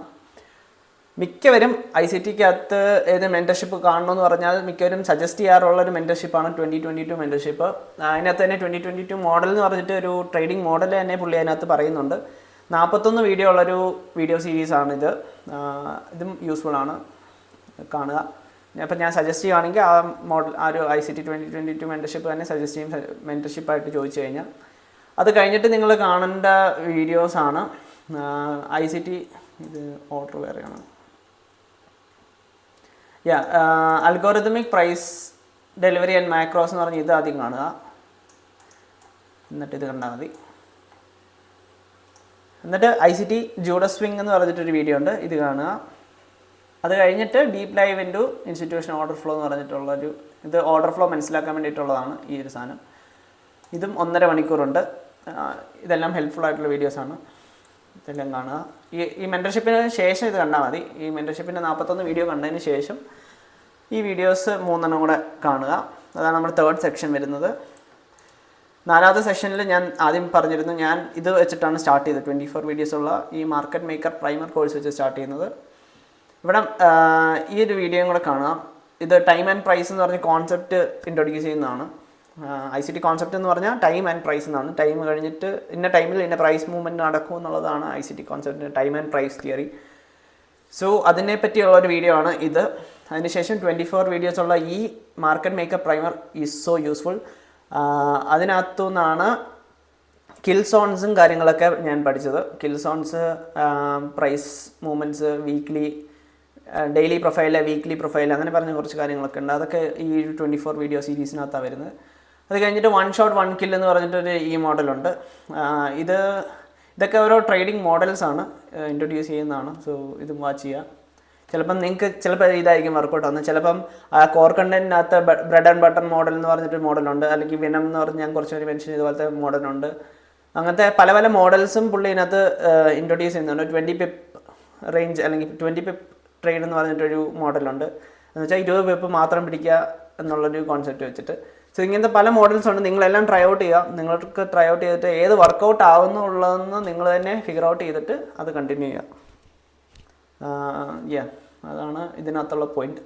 മിക്കവരും ICTക്കകത്ത് ഏത് മെൻറ്റർഷിപ്പ് കാണണമെന്ന് പറഞ്ഞാൽ മിക്കവരും സജസ്റ്റ് ചെയ്യാറുള്ളൊരു മെൻറ്റർഷിപ്പാണ് 2022 മെൻറ്റർഷിപ്പ്. അതിനകത്ത് തന്നെ 2022 മോഡൽ എന്ന് പറഞ്ഞിട്ട് ഒരു ട്രേഡിംഗ് മോഡൽ തന്നെ പുള്ളി അതിനകത്ത് പറയുന്നുണ്ട്. 41 വീഡിയോ ഉള്ളൊരു വീഡിയോ സീരീസാണിത്. ഇതും യൂസ്ഫുൾ ആണ്, കാണുക. അപ്പോൾ ഞാൻ സജസ്റ്റ് ചെയ്യുകയാണെങ്കിൽ ആ ഒരു ICT 2022 മെൻറ്റർഷിപ്പ് തന്നെ സജസ്റ്റ് ചെയ്യും, മെൻറ്റർഷിപ്പായിട്ട് ചോദിച്ചു കഴിഞ്ഞാൽ. അത് കഴിഞ്ഞിട്ട് നിങ്ങൾ കാണേണ്ട വീഡിയോസാണ് ICT. ഇത് ഓർഡർ വേറെയാണ്. Algorithmic price delivery and macros എന്ന് പറഞ്ഞ് ഇത് ആദ്യം കാണുക, എന്നിട്ട് ഇത് കണ്ടാൽ മതി. എന്നിട്ട് ICT ജൂഡോ സ്വിംഗ് എന്ന് പറഞ്ഞിട്ടൊരു വീഡിയോ ഉണ്ട്, ഇത് കാണുക. അത് കഴിഞ്ഞിട്ട് deep dive into institution order flow എന്ന് പറഞ്ഞിട്ടുള്ളൊരു ഇത് ഓർഡർ ഫ്ലോ മനസ്സിലാക്കാൻ വേണ്ടിയിട്ടുള്ളതാണ് ഈ ഒരു സാധനം. ഇതും 1.5 മണിക്കൂറുണ്ട്. ഇതെല്ലാം ഹെൽപ്ഫുൾ ആയിട്ടുള്ള വീഡിയോസാണ്. ഇതെല്ലാം കാണുക. ഈ മെൻറ്റർഷിപ്പിന് ശേഷം ഇത് കണ്ടാൽ മതി. ഈ മെൻറ്റർഷിപ്പിൻ്റെ 41 വീഡിയോ കണ്ടതിന് ശേഷം ഈ വീഡിയോസ് 3 കൂടെ കാണുക. അതാണ് നമ്മുടെ 3rd സെക്ഷൻ വരുന്നത്. 4ാമത്തെ സെക്ഷനിൽ ഞാൻ ആദ്യം പറഞ്ഞിരുന്നു, ഞാൻ ഇത് വെച്ചിട്ടാണ് സ്റ്റാർട്ട് ചെയ്തത്. 24 വീഡിയോസുള്ള ഈ മാർക്കറ്റ് മേക്കർ പ്രൈമർ കോഴ്സ് വെച്ച് സ്റ്റാർട്ട് ചെയ്യുന്നത്. ഇവിടെ ഈ ഒരു വീഡിയോയും കൂടെ കാണാം. ഇത് ടൈം ആൻഡ് പ്രൈസ് എന്ന് പറഞ്ഞ കോൺസെപ്റ്റ് ഇൻട്രൊഡ്യൂസ് ചെയ്യുന്നതാണ്. ICT കോൺസെപ്റ്റ് എന്ന് പറഞ്ഞാൽ ടൈം ആൻഡ് പ്രൈസ് എന്നാണ്. ടൈം കഴിഞ്ഞിട്ട് ഇന്ന ടൈമിൽ ഇന്ന പ്രൈസ് മൂവ്മെൻറ്റ് നടക്കും എന്നുള്ളതാണ് ICT കോൺസെപ്റ്റിൻ്റെ time and price theory. So അതിനെ പറ്റിയുള്ളൊരു വീഡിയോ ആണ് ഇത്. അതിനുശേഷം 24 വീഡിയോസുള്ള ഈ market maker primer is so useful. അതിനകത്തു നിന്നാണ് കിൽ സോൺസും കാര്യങ്ങളൊക്കെ ഞാൻ പഠിച്ചത്. Kill zones, price movements, weekly, daily profile, weekly profile, അങ്ങനെ പറഞ്ഞ കുറച്ച് കാര്യങ്ങളൊക്കെ ഉണ്ട്. അതൊക്കെ ഈ 24 വീഡിയോ സീരീസിനകത്താണ് വരുന്നത്. അത് കഴിഞ്ഞിട്ട് 1 ഷോട്ട് 1 കിൽ എന്ന് പറഞ്ഞിട്ടൊരു ഈ മോഡലുണ്ട്. ഇതൊക്കെ ഓരോ ട്രേഡിംഗ് മോഡൽസാണ്, ഇൻട്രൊഡ്യൂസ് ചെയ്യുന്നതാണ്. സോ ഇതും വാച്ച് ചെയ്യുക. ചിലപ്പം നിങ്ങൾക്ക് ഇതായിരിക്കും വർക്കൗട്ട് ആവുന്നത്. ചിലപ്പം കോർ കണ്ടൻറ്റിനകത്ത് ബ്രെഡ് ആൻഡ് ബട്ടർ മോഡൽ എന്ന് പറഞ്ഞിട്ടൊരു മോഡലുണ്ട്. അല്ലെങ്കിൽ വിനം എന്ന് പറഞ്ഞ് ഞാൻ കുറച്ച് പേര് മെൻഷൻ ഇതുപോലത്തെ മോഡലുണ്ട്. അങ്ങനത്തെ പല പല മോഡൽസും പുള്ളി ഇതിനകത്ത് ഇൻട്രൊഡ്യൂസ് ചെയ്യുന്നുണ്ട്. 20 പിപ്പ് റേഞ്ച് അല്ലെങ്കിൽ 20 പിപ്പ് ട്രേഡ് എന്ന് പറഞ്ഞിട്ടൊരു മോഡലുണ്ട്. എന്ന് വെച്ചാൽ 20 പിപ്പ് മാത്രം പിടിക്കുക എന്നുള്ളൊരു കോൺസെപ്റ്റ് വെച്ചിട്ട്. സോ ഇങ്ങനത്തെ പല മോഡൽസ് ഉണ്ട്. നിങ്ങളെല്ലാം ട്രൈ ഔട്ട് ചെയ്യുക. നിങ്ങൾക്ക് ട്രൈ ഔട്ട് ചെയ്തിട്ട് ഏത് വർക്കൗട്ട് ആവുന്നുള്ളതെന്ന് നിങ്ങൾ തന്നെ ഫിഗർ ഔട്ട് ചെയ്തിട്ട് അത് കണ്ടിന്യൂ ചെയ്യുക. അതാണ് ഇതിനകത്തുള്ള പോയിന്റ്.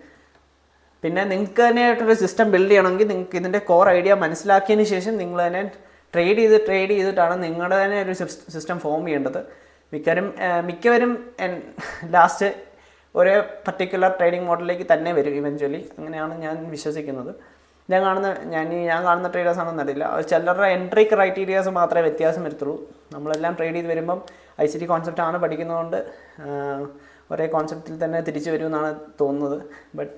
പിന്നെ നിങ്ങൾക്ക് തന്നെയായിട്ടൊരു സിസ്റ്റം ബിൽഡ് ചെയ്യണമെങ്കിൽ നിങ്ങൾക്ക് ഇതിൻ്റെ കോർ ഐഡിയ മനസ്സിലാക്കിയതിന് ശേഷം നിങ്ങൾ തന്നെ ട്രേഡ് ചെയ്തിട്ടാണ് നിങ്ങളുടെ തന്നെ ഒരു സിസ്റ്റം ഫോം ചെയ്യേണ്ടത്. മിക്കവരും ലാസ്റ്റ് ഒരേ പർട്ടിക്കുലർ ട്രേഡിംഗ് മോഡലിലേക്ക് തന്നെ വരും ഇവഞ്ച്വലി. അങ്ങനെയാണ് ഞാൻ വിശ്വസിക്കുന്നത്. ഞാൻ കാണുന്ന ട്രേഡേഴ്സ് ആണെന്ന് അറിയില്ല. ചിലരുടെ എൻട്രി ക്രൈറ്റീരിയാസ് മാത്രമേ വ്യത്യാസം വരത്തുള്ളൂ. നമ്മളെല്ലാം ട്രേഡ് ചെയ്ത് വരുമ്പം ICT കോൺസെപ്റ്റ് ആണ് പഠിക്കുന്നതുകൊണ്ട് ഒരേ കോൺസെപ്റ്റിൽ തന്നെ തിരിച്ചു വരുമെന്നാണ് തോന്നുന്നത്. ബട്ട്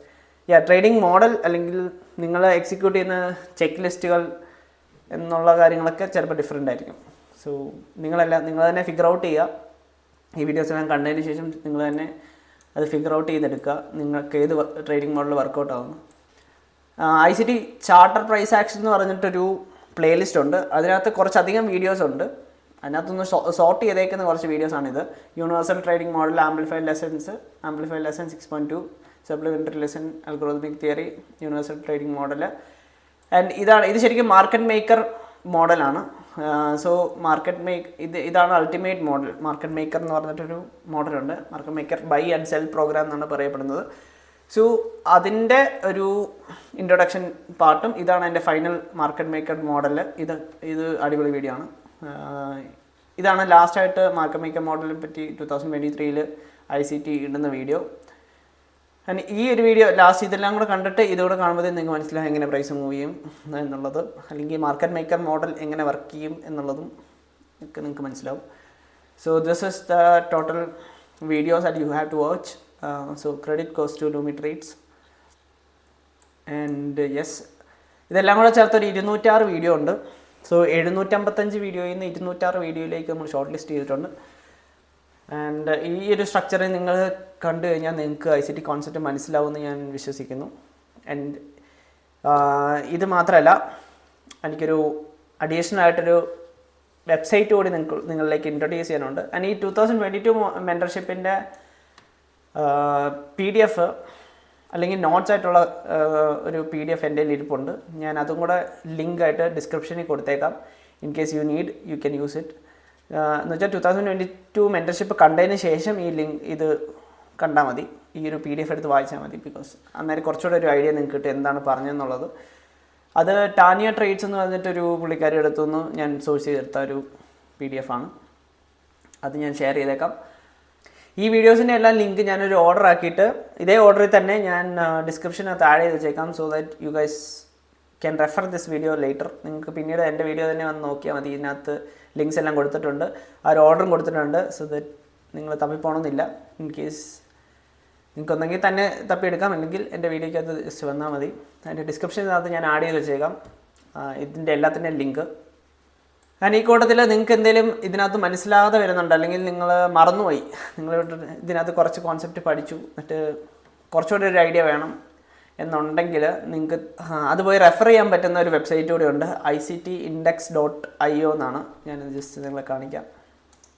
ട്രേഡിംഗ് മോഡൽ അല്ലെങ്കിൽ നിങ്ങൾ എക്സിക്യൂട്ട് ചെയ്യുന്ന ചെക്ക് ലിസ്റ്റുകൾ എന്നുള്ള കാര്യങ്ങളൊക്കെ ചിലപ്പോൾ ഡിഫറെൻ്റ് ആയിരിക്കും. സോ നിങ്ങൾ തന്നെ ഫിഗർ ഔട്ട് ചെയ്യുക. ഈ വീഡിയോസ് എല്ലാം കണ്ടതിന് ശേഷം നിങ്ങൾ തന്നെ അത് ഫിഗർ ഔട്ട് ചെയ്തെടുക്കുക, നിങ്ങൾക്ക് ഏത് ട്രേഡിംഗ് മോഡൽ വർക്കൗട്ട് ആവുന്നു. ICT ചാർട്ടർ പ്രൈസ് ആക്ഷൻ എന്ന് പറഞ്ഞിട്ടൊരു പ്ലേലിസ്റ്റ് ഉണ്ട്. അതിനകത്ത് കുറച്ചധികം വീഡിയോസ് ഉണ്ട്. അതിനകത്തൊന്ന് സോർട്ട് ചെയ്തേക്കുന്ന കുറച്ച് വീഡിയോസാണിത്. Universal trading model, amplified lessons 6.2, supplementary lesson, algorithmic theory, universal trading model. And ഇത് ശരിക്കും മാർക്കറ്റ് മേക്കർ മോഡലാണ്. സോ ഇതാണ് അൾട്ടിമേറ്റ് മോഡൽ. മാർക്കറ്റ് മേക്കർ എന്ന് പറഞ്ഞിട്ടൊരു മോഡലുണ്ട്. Market maker buy and sell program എന്നാണ് പറയപ്പെടുന്നത്. സോ അതിൻ്റെ ഒരു ഇൻട്രൊഡക്ഷൻ പാർട്ടും ഇതാണ് എൻ്റെ ഫൈനൽ മാർക്കറ്റ് മേക്കർ മോഡൽ. ഇത് അടിപൊളി വീഡിയോ ആണ്. ഇതാണ് ലാസ്റ്റായിട്ട് മാർക്കറ്റ് മേക്കർ മോഡലിനെ പറ്റി 2023 ICT ഇടുന്ന വീഡിയോ. ആൻഡ് ഈ ഒരു വീഡിയോ ലാസ്റ്റ് ഇതെല്ലാം കൂടെ കണ്ടിട്ട് ഇതുകൂടെ കാണുമ്പോൾ നിങ്ങൾക്ക് മനസ്സിലാവും എങ്ങനെ പ്രൈസ് മൂവ് ചെയ്യും എന്നുള്ളത്, അല്ലെങ്കിൽ മാർക്കറ്റ് മേക്കർ മോഡൽ എങ്ങനെ വർക്ക് ചെയ്യും എന്നുള്ളതും ഒക്കെ നിങ്ങൾക്ക് മനസ്സിലാവും. So this is the total videos that you have to watch. So credit goes to Lumi trades. And ഇതെല്ലാം കൂടെ ചേർത്തൊരു 206 വീഡിയോ ഉണ്ട്. സോ 755 വീഡിയോയിൽ നിന്ന് 206 വീഡിയോയിലേക്ക് നമ്മൾ ഷോർട്ട് ലിസ്റ്റ് ചെയ്തിട്ടുണ്ട്. ആൻഡ് ഈ ഒരു സ്ട്രക്ചറിൽ നിങ്ങൾ കണ്ടു കഴിഞ്ഞാൽ നിങ്ങൾക്ക് ICT കോൺസെപ്റ്റ് മനസ്സിലാവുമെന്ന് ഞാൻ വിശ്വസിക്കുന്നു. ആൻഡ് ഇത് മാത്രമല്ല, എനിക്കൊരു അഡീഷണൽ ആയിട്ടൊരു വെബ്സൈറ്റ് കൂടി നിങ്ങളിലേക്ക് ഇൻട്രൊഡ്യൂസ് ചെയ്യാനുണ്ട്. ആൻഡ് ഈ 2022 മെൻറ്റർഷിപ്പിൻ്റെ PDF അല്ലെങ്കിൽ നോട്ട്സ് ആയിട്ടുള്ള ഒരു PDF എൻ്റെ കയ്യിൽ ഇരിപ്പുണ്ട്. ഞാൻ അതും കൂടെ ലിങ്കായിട്ട് ഡിസ്ക്രിപ്ഷനിൽ കൊടുത്തേക്കാം. In case you need you can use it. എന്ന് വെച്ചാൽ 2022 മെൻറ്റർഷിപ്പ് കണ്ടതിന് ശേഷം ഇത് കണ്ടാൽ മതി. ഈ ഒരു PDF എടുത്ത് വായിച്ചാൽ മതി. ബിക്കോസ് അന്നേരം കുറച്ചുകൂടെ ഒരു ഐഡിയ നിങ്ങൾക്ക് കിട്ടും എന്താണ് പറഞ്ഞതെന്നുള്ളത്. അത് ടാനിയ ട്രേഡ്സ് എന്ന് പറഞ്ഞിട്ടൊരു പുള്ളിക്കാരി എടുത്തുനിന്ന് ഞാൻ സോഴ്സ് ചെയ്തെടുത്ത ഒരു PDF ആണ്. അത് ഞാൻ ഷെയർ ചെയ്തേക്കാം. ഈ വീഡിയോസിൻ്റെ എല്ലാം ലിങ്ക് ഞാനൊരു ഓർഡർ ആക്കിയിട്ട് ഇതേ ഓർഡറിൽ തന്നെ ഞാൻ ഡിസ്ക്രിപ്ഷനകത്ത് ആഡ് ചെയ്ത് വെച്ചേക്കാം. So that you guys can refer this video later. നിങ്ങൾക്ക് പിന്നീട് എൻ്റെ വീഡിയോ തന്നെ വന്ന് നോക്കിയാൽ മതി. ഇതിനകത്ത് ലിങ്ക്സ് എല്ലാം കൊടുത്തിട്ടുണ്ട്, ആ ഒരു ഓർഡറും കൊടുത്തിട്ടുണ്ട്. സോ ദാറ്റ് നിങ്ങൾ തപ്പിപ്പോണമെന്നില്ല. ഇൻ കേസ് നിങ്ങൾക്കൊന്നെങ്കിൽ തന്നെ തപ്പിയെടുക്കാം, അല്ലെങ്കിൽ എൻ്റെ വീഡിയോയ്ക്കകത്ത് ജസ്റ്റ് വന്നാൽ മതി. അതിൻ്റെ ഡിസ്ക്രിപ്ഷനകത്ത് ഞാൻ ആഡ് ചെയ്ത് വെച്ചേക്കാം ഇതിൻ്റെ എല്ലാത്തിൻ്റെയും ലിങ്ക്. ഞാൻ ഈ കൂട്ടത്തിൽ നിങ്ങൾക്ക് എന്തെങ്കിലും ഇതിനകത്ത് മനസ്സിലാകാതെ വരുന്നുണ്ട്, അല്ലെങ്കിൽ നിങ്ങൾ മറന്നുപോയി, നിങ്ങൾ ഇതിനകത്ത് കുറച്ച് കോൺസെപ്റ്റ് പഠിച്ചു എന്നിട്ട് കുറച്ചുകൂടി ഒരു ഐഡിയ വേണം എന്നുണ്ടെങ്കിൽ നിങ്ങൾക്ക് അത് പോയി റെഫർ ചെയ്യാൻ പറ്റുന്ന ഒരു വെബ്സൈറ്റ് കൂടി ഉണ്ട്, ICTindex.io എന്നാണ്. ഞാനിത് ജസ്റ്റ് നിങ്ങളെ കാണിക്കാം.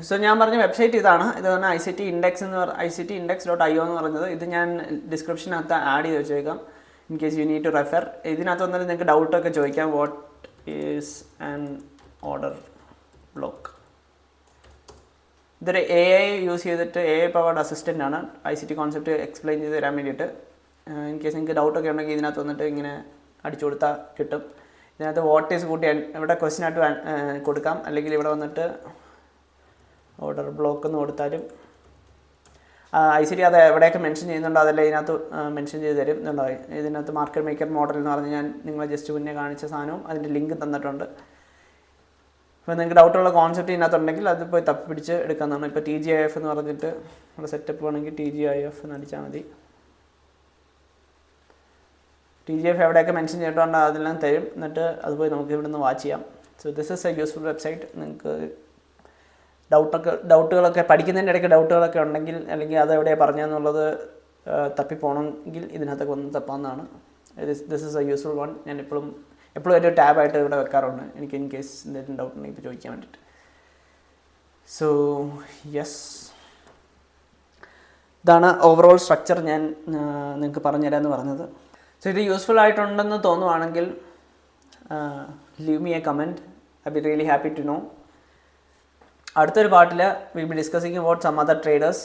സോ ഞാൻ പറഞ്ഞ വെബ്സൈറ്റ് ഇതാണ്. ഇത് പറഞ്ഞാൽ ICTindex.io എന്ന് പറയുന്നത്. ഇത് ഞാൻ ഡിസ്ക്രിപ്ഷനകത്ത് ആഡ് ചെയ്ത് വെച്ചേക്കാം, in case you need to refer. ഇതിനകത്ത് വന്നിട്ട് നിങ്ങൾക്ക് ഡൗട്ടൊക്കെ ചോദിക്കാം. What is an order block? ഇതൊരു AI യൂസ് ചെയ്തിട്ട് AI പവർഡ് അസിസ്റ്റൻ്റ് ആണ്, ICT കോൺസെപ്റ്റ് എക്സ്പ്ലെയിൻ ചെയ്ത് തരാൻ വേണ്ടിയിട്ട്. ഇൻ കേസ് നിങ്ങൾക്ക് ഡൗട്ടൊക്കെ ഉണ്ടെങ്കിൽ ഇതിനകത്ത് വന്നിട്ട് ഇങ്ങനെ അടിച്ചു കൊടുത്താൽ കിട്ടും. ഇതിനകത്ത് വാട്ട് ഈസ് കൂട്ടി ഇവിടെ ക്വസ്റ്റ്യൻ ആയിട്ട് കൊടുക്കാം, അല്ലെങ്കിൽ ഇവിടെ വന്നിട്ട് ഓർഡർ ബ്ലോക്ക് എന്ന് കൊടുത്താലും ICT അത് എവിടെയൊക്കെ മെൻഷൻ ചെയ്യുന്നുണ്ടോ അതെല്ലാം ഇതിനകത്ത് മെൻഷൻ ചെയ്ത് തരും. എന്നുണ്ടായി ഇതിനകത്ത് മാർക്കറ്റ് മേക്കർ മോഡൽ എന്ന് പറഞ്ഞ് ഞാൻ നിങ്ങളെ ജസ്റ്റ് മുന്നേ കാണിച്ച സാധനവും അതിൻ്റെ ലിങ്ക് തന്നിട്ടുണ്ട്. അപ്പോൾ നിങ്ങൾക്ക് ഡൗട്ടുള്ള കോൺസെപ്റ്റ് ഇതിനകത്തുണ്ടെങ്കിൽ അത് പോയി തപ്പിപ്പിടിച്ച് എടുക്കാവുന്നതാണ്. ഇപ്പോൾ TGIF എന്ന് പറഞ്ഞിട്ട് നമ്മുടെ സെറ്റപ്പ് വേണമെങ്കിൽ TGIF എന്ന് അടിച്ചാൽ മതി. TGIF എവിടെയൊക്കെ മെൻഷൻ ചെയ്തിട്ടുണ്ടോ അതെല്ലാം തരും, എന്നിട്ട് അത് പോയി നമുക്ക് ഇവിടെ നിന്ന് വാച്ച് ചെയ്യാം. So this is a useful website. നിങ്ങൾക്ക് ഡൗട്ടുകളൊക്കെ പഠിക്കുന്നതിൻ്റെ ഇടയ്ക്ക് ഡൗട്ടുകളൊക്കെ ഉണ്ടെങ്കിൽ, അല്ലെങ്കിൽ അത് എവിടെയാണ് പറഞ്ഞതെന്നുള്ളത് തപ്പിപ്പോകണമെങ്കിൽ ഇതിനകത്തൊക്കെ ഒന്ന് തപ്പാവുന്നതാണ്. This is a useful one. ഞാൻ എപ്പോഴും ഒരു ടാബായിട്ട് ഇവിടെ വെക്കാറുണ്ട്, എനിക്ക് ഇൻ കേസ് എന്തെങ്കിലും ഡൗട്ട് ഉണ്ടെങ്കിൽ ഇപ്പോൾ ചോദിക്കാൻ വേണ്ടിയിട്ട്. സോ യെസ്, ഇതാണ് ഓവറോൾ സ്ട്രക്ചർ ഞാൻ നിങ്ങൾക്ക് പറഞ്ഞുതരാമെന്ന് പറഞ്ഞത്. സോ ഇത് യൂസ്ഫുൾ ആയിട്ടുണ്ടെന്ന് തോന്നുവാണെങ്കിൽ leave me a comment. I be really happy to know. അടുത്തൊരു പാർട്ടിൽ will be discussing about some other traders.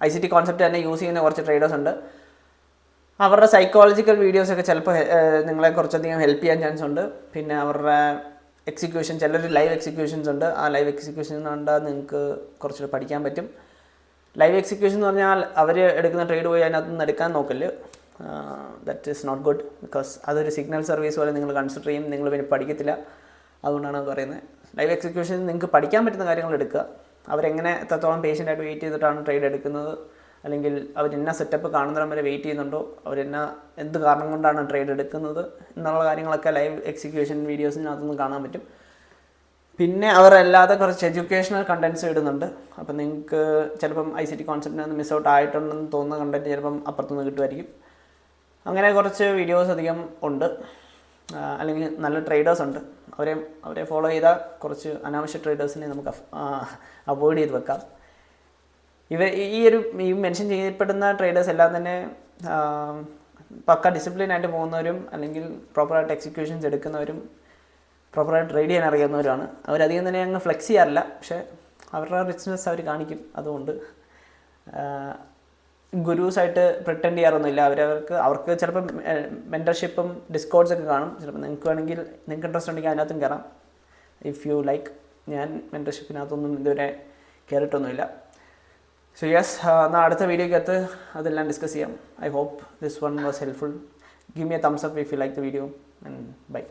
ICT concept തന്നെ യൂസ് ചെയ്യുന്ന കുറച്ച് ട്രേഡേഴ്സ് ഉണ്ട്. അവരുടെ സൈക്കോളജിക്കൽ വീഡിയോസൊക്കെ ചിലപ്പോൾ നിങ്ങളെ കുറച്ചധികം ഹെൽപ്പ് ചെയ്യാൻ ചാൻസ് ഉണ്ട്. പിന്നെ അവരുടെ എക്സിക്യൂഷൻ, ചിലർ ലൈവ് എക്സിക്യൂഷൻസ് ഉണ്ട്. ആ ലൈവ് എക്സിക്യൂഷൻ കണ്ടാൽ നിങ്ങൾക്ക് കുറച്ചുകൂടി പഠിക്കാൻ പറ്റും. ലൈവ് എക്സിക്യൂഷൻ എന്ന് പറഞ്ഞാൽ അവർ എടുക്കുന്ന ട്രേഡ് പോയി അതിനകത്ത് നിന്ന് എടുക്കാൻ നോക്കല്. That is not good, because അതൊരു സിഗ്നൽ സർവീസ് പോലെ നിങ്ങൾ കൺസിഡർ ചെയ്യും, നിങ്ങൾ പിന്നെ പഠിക്കത്തില്ല. അതുകൊണ്ടാണ് അത് പറയുന്നത്. ലൈവ് എക്സിക്യൂഷൻ നിങ്ങൾക്ക് പഠിക്കാൻ പറ്റുന്ന കാര്യങ്ങൾ എടുക്കുക. അവരെങ്ങനെ എത്രത്തോളം പേഷ്യൻ്റായിട്ട് വെയിറ്റ് ചെയ്തിട്ടാണ് ട്രേഡ് എടുക്കുന്നത്, അല്ലെങ്കിൽ അവരെന്ന സെറ്റപ്പ് കാണുന്നിടം വരെ വെയിറ്റ് ചെയ്യുന്നുണ്ടോ, അവരെന്ന എന്ത് കാരണം കൊണ്ടാണ് ട്രേഡ് എടുക്കുന്നത് എന്നുള്ള കാര്യങ്ങളൊക്കെ ലൈവ് എക്സിക്യൂഷൻ വീഡിയോസിനകത്തുനിന്ന് കാണാൻ പറ്റും. പിന്നെ അവരല്ലാതെ കുറച്ച് എഡ്യൂക്കേഷണൽ കണ്ടൻറ്റ്സ് ഇടുന്നുണ്ട്. അപ്പം നിങ്ങൾക്ക് ചിലപ്പം ICT കോൺസെപ്റ്റിനകത്ത് മിസ് ഔട്ട് ആയിട്ടുണ്ടെന്ന് തോന്നുന്ന കണ്ടൻറ്റ് ചിലപ്പം അപ്പുറത്തുനിന്ന് കിട്ടുമായിരിക്കും. അങ്ങനെ കുറച്ച് വീഡിയോസ് അധികം ഉണ്ട്. അല്ലെങ്കിൽ നല്ല ട്രേഡേഴ്സ് ഉണ്ട്, അവരെ ഫോളോ ചെയ്താൽ കുറച്ച് അനാവശ്യ ട്രേഡേഴ്സിനെ നമുക്ക് അവോയ്ഡ് ചെയ്ത് വെക്കാം. ഈ മെൻഷൻ ചെയ്യപ്പെടുന്ന ട്രേഡേഴ്സ് എല്ലാം തന്നെ പക്ക ഡിസിപ്ലിനായിട്ട് പോകുന്നവരും, അല്ലെങ്കിൽ പ്രോപ്പറായിട്ട് എക്സിക്യൂഷൻസ് എടുക്കുന്നവരും, പ്രോപ്പറായിട്ട് ട്രേഡ് ചെയ്യാൻ അറിയാവുന്നവരാണ്. അവരധികം തന്നെ അങ്ങ് ഫ്ലെക്സ് ചെയ്യാറില്ല, പക്ഷേ അവരുടെ റിച്ച്നെസ് അവർ കാണിക്കും. അതുകൊണ്ട് ഗുരുസായിട്ട് പ്രിറ്റൻഡ് ചെയ്യാറൊന്നുമില്ല. അവർക്ക് ചിലപ്പം മെൻറ്റർഷിപ്പും ഡിസ്കോഡ്സൊക്കെ കാണും. ചിലപ്പോൾ നിങ്ങൾക്ക് വേണമെങ്കിൽ നിങ്ങൾക്ക് ഇൻട്രസ്റ്റ് ഉണ്ടെങ്കിൽ അതിനകത്തും കയറാം, ഇഫ് യു ലൈക്ക്. ഞാൻ മെൻറ്റർഷിപ്പിനകത്തൊന്നും ഇതുവരെ കയറിയിട്ടൊന്നുമില്ല. സോ യെസ്, എന്നാൽ അടുത്ത വീഡിയോക്കകത്ത് അതെല്ലാം ഡിസ്കസ് ചെയ്യാം. I hope this one was helpful. Give me a thumbs up if you like the video, and by.